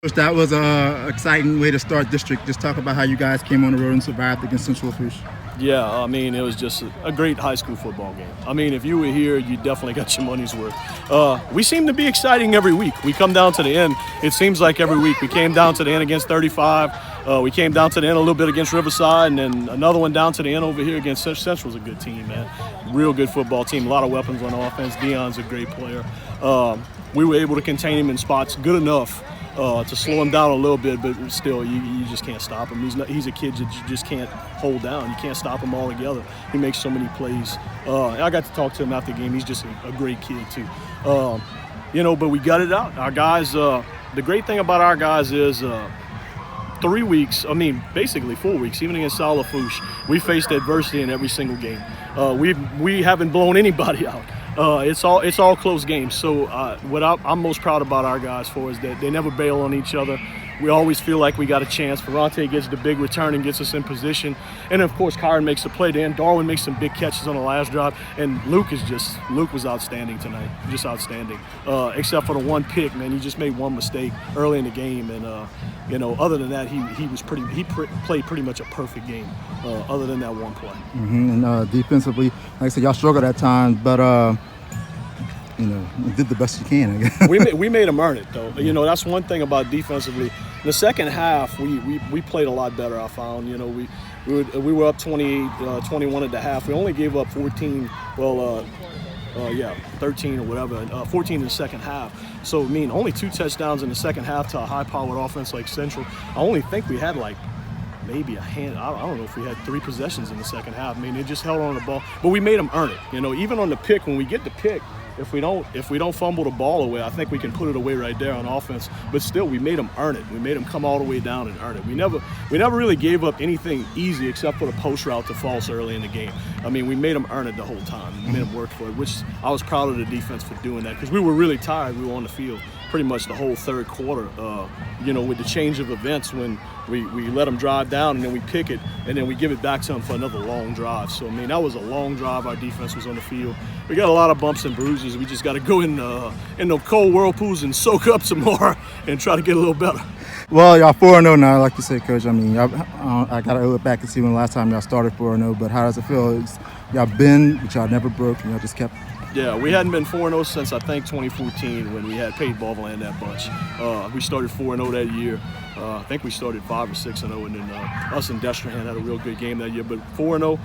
That was an exciting way to start district. Just talk about how you guys came on the road and survived against Central Lafourche. Yeah, I mean, it was just a great high school football game. I mean, if you were here, you definitely got your money's worth. We seem to be exciting every week. We come down to the end. It seems like every week. We came down to the end against 35. We came down to the end a little bit against Riverside, and then another one down to the end over here against Central's a good team, man. Real good football team. A lot of weapons on offense. Deion's a great player. We were able to contain him in spots good enough to slow him down a little bit, but still, you just can't stop him. He's a kid that you just can't hold down. You can't stop him altogether. He makes so many plays. I got to talk to him after the game. He's just a great kid, too. But we got it out. Our guys, the great thing about our guys is 3 weeks, basically 4 weeks, even against Central Lafourche, we faced adversity in every single game. We haven't blown anybody out. It's all close games. So what I'm most proud about our guys for is that they never bail on each other. We always feel like we got a chance. Ferrante gets the big return and gets us in position. And of course, Kyron makes the play. Dan Darwin makes some big catches on the last drive. And Luke was outstanding tonight, just outstanding. Except for the one pick, man. He just made one mistake early in the game. And other than that, he played pretty much a perfect game. Other than that one play. Mm-hmm. And defensively, like I said, y'all struggled at times, but you did the best you can, I guess. we made them earn it, though. That's one thing about defensively. In the second half, we played a lot better, I found. We were up 21 at the half. We only gave up 14, 13 or whatever, 14 in the second half. So, only 2 touchdowns in the second half to a high-powered offense like Central. I only think we had maybe a hand. I don't know if we had 3 possessions in the second half. They just held on the ball, but we made them earn it. Even on the pick, when we get the pick, if we don't fumble the ball away, I think we can put it away right there on offense. But still, we made them earn it. We made them come all the way down and earn it. We never really gave up anything easy except for the post route to false early in the game. We made them earn it the whole time. We made them work for it, which I was proud of the defense for doing that because we were really tired. We were on the field pretty much the whole third quarter, with the change of events when we let them drive down and then we pick it and then we give it back to them for another long drive. So, that was a long drive. Our defense was on the field. We got a lot of bumps and bruises. We just got to go in the cold whirlpools and soak up some more and try to get a little better. Well, y'all 4-0 now, like you said, Coach. I got to look back and see when the last time y'all started 4-0, but how does it feel? Y'all been, but y'all never broke, and y'all just kept. Yeah, we hadn't been 4-0 since, I think, 2014 when we had Peyton Bovell and that bunch. We started 4-0 that year. I think we started 5 or 6-0, and then us and Destrehan had a real good game that year. But 4-0,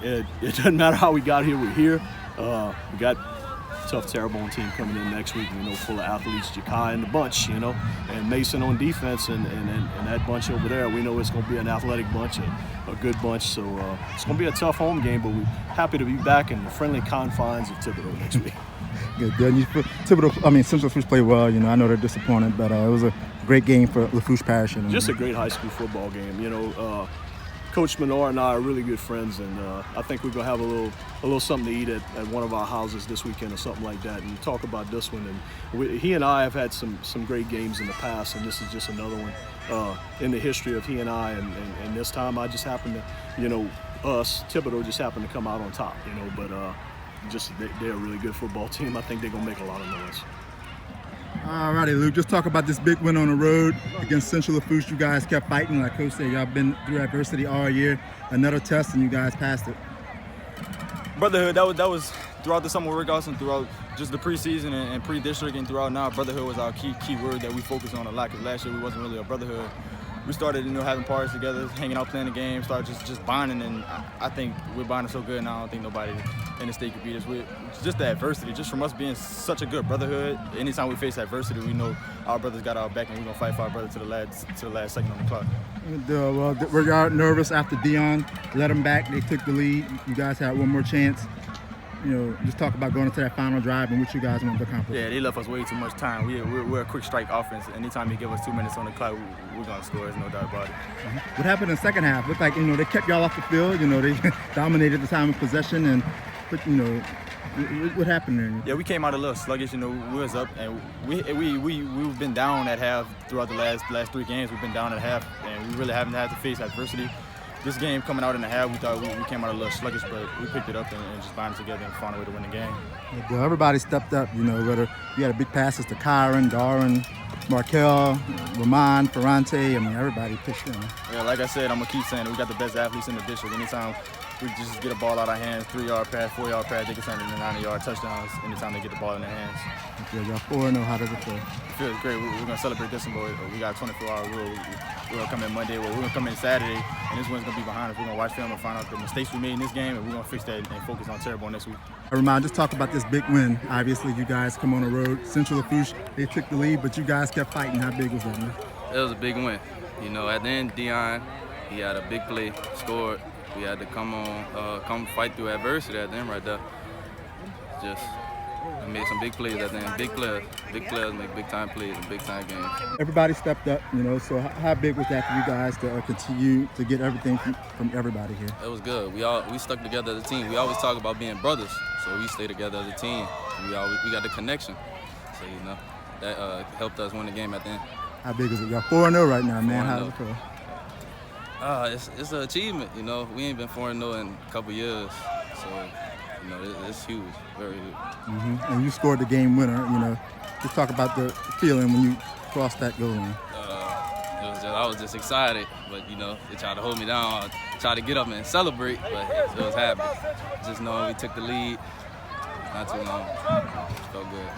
it doesn't matter how we got here, we're here. We got a tough Terrebonne team coming in next week, full of athletes, Jakai and the bunch, and Mason on defense and that bunch over there. We know it's going to be an athletic bunch, a good bunch. So it's going to be a tough home game, but we're happy to be back in the friendly confines of Thibodaux next week. Good. Central Lafourche played well. I know they're disappointed, but it was a great game for Lafourche Parish. Just a great high school football game. Coach Menor and I are really good friends, and I think we're gonna have a little something to eat at one of our houses this weekend or something like that, and talk about this one. And he and I have had some great games in the past, and this is just another one in the history of he and I. And this time I just happened to, Thibodaux just happened to come out on top. But they're a really good football team. I think they're gonna make a lot of noise. All righty, Luke, just talk about this big win on the road against Central Lafourche. You guys kept fighting. Like Coach said, y'all been through adversity all year. Another test, and you guys passed it. Brotherhood, that was throughout the summer workouts and throughout just the preseason and pre-district and throughout now. Brotherhood was our key word that we focused on a lot, because last year we wasn't really a brotherhood. We started, having parties together, hanging out, playing the game, started just bonding, and I think we're bonding so good now. I don't think nobody in the state could beat us. Just the adversity, just from us being such a good brotherhood. Anytime we face adversity, we know our brothers got our back, and we're gonna fight for our brother to the last second on the clock. Were y'all nervous after Deion let them back? They took the lead. You guys had one more chance. Just talk about going into that final drive and what you guys want to accomplish. Yeah, they left us way too much time. We're a quick strike offense. Anytime you give us 2 minutes on the clock, we're going to score. There's no doubt about it. Mm-hmm. What happened in the second half? Looked like, they kept y'all off the field. They dominated the time of possession. And, what happened there? Yeah, we came out a little sluggish. We was up, and we've been down at half throughout the last 3 games. We've been down at half, and we really haven't had to face adversity. This game coming out in the half, we thought we came out a little sluggish, but we picked it up and just bonded together and found a way to win the game. Everybody stepped up, whether you had a big passes to Kyron, Darwin, Markel, Ramon, Ferrante, I mean, everybody pitched in. Yeah, like I said, I'm going to keep saying it. We got the best athletes in the district. Anytime we just get a ball out of our hands, 3-yard pass, 4-yard pass, they can turn it into 90-yard touchdowns anytime they get the ball in their hands. Okay, y'all 4-0, how does it feel? It feels great. We're going to celebrate this one, but we got a 24-hour rule. We're going to come in Monday, we're going to come in Saturday, and this one's going to be behind us. We're going to watch film and find out the mistakes we made in this game, and we're going to fix that and focus on Terrebonne next week. Ramon, just talk about this big win. Obviously, you guys come on the road. Central Lafourche, they took the lead, but you guys kept fighting. How big was that, man? It was a big win. You know, at the end, Dion, he had a big play, scored. We had to come fight through adversity at the end right there. Just made some big plays at the end. Big players make big time plays in big time games. Everybody stepped up, you know, so how big was that for you guys to continue to get everything from everybody here? It was good. We stuck together as a team. We always talk about being brothers, so we stay together as a team. And we got the connection. So, you know, that helped us win the game at the end. How big is it? Y'all 4-0 right now, man. How does it feel? It's an achievement, you know. We ain't been 4-0 in a couple years, so, you know, it's huge, very huge. Mm-hmm. And you scored the game winner, you know. Just talk about the feeling when you crossed that goal line. I was just excited, but, you know, they tried to hold me down. I tried to get up and celebrate, but it was happy. Just knowing we took the lead not too long, felt good.